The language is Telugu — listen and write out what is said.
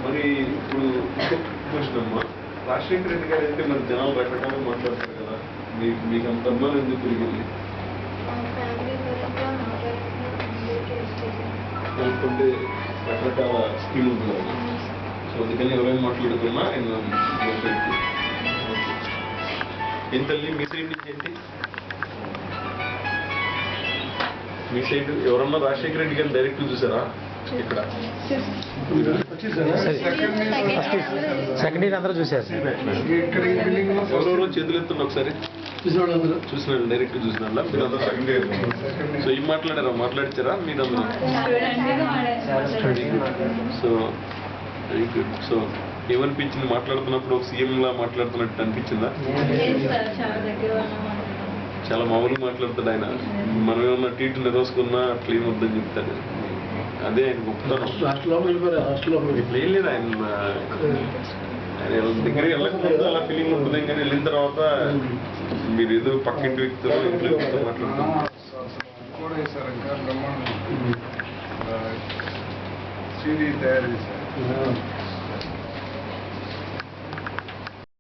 మరి ఇప్పుడు క్వశ్చన్ అమ్మా, రాజశేఖర రెడ్డి గారు అయితే మరి జనాలు రకరకాలుగా మాట్లాడతారు కదా, మీకు అంత అభిమానం ఎందుకు తిరిగింది? అనుకుంటే రకరకాల స్కీమ్ ఉంటుంది, సో అందుకని ఎవరైనా మాట్లాడుకున్నా ఆయన ఏం తల్లి మీ సైడ్ నుంచి ఏంటి? మీ సైడ్ ఎవరన్నా రాజశేఖర రెడ్డి గారిని డైరెక్ట్ చూసారా? ఇక్కడ సెకండ్ ఇయర్ అందరూ చూసారు. ఎవరెవరో చేతులు ఎత్తుండే ఒకసారి చూసినాడు, డైరెక్ట్ చూసినాడా? మీరు అందరూ సెకండ్ ఇయర్. సో ఏం మాట్లాడారా? మాట్లాడిచారా మీరు అందరూ? So very good. సో ఏమనిపించింది మాట్లాడుతున్నప్పుడు? ఒక సీఎం లా మాట్లాడుతున్నట్టు అనిపించిందా? చాలా మామూలుగా మాట్లాడతాడు ఆయన. మనం ఏమన్నా టీటీ నిరోసుకున్నా అట్లా ఏమొద్దని చెప్తాడు. అదే ఆయన గొప్పతనం. ఇప్పుడు ఏం లేదు, ఆయన దగ్గర వెళ్ళకముందు అలా ఫీలింగ్ ఉంటుంది, కానీ వెళ్ళిన తర్వాత మీరు ఏదో పక్కింటి వ్యక్తులు ఇంట్లో వ్యక్తితో మాట్లాడుతున్నారు.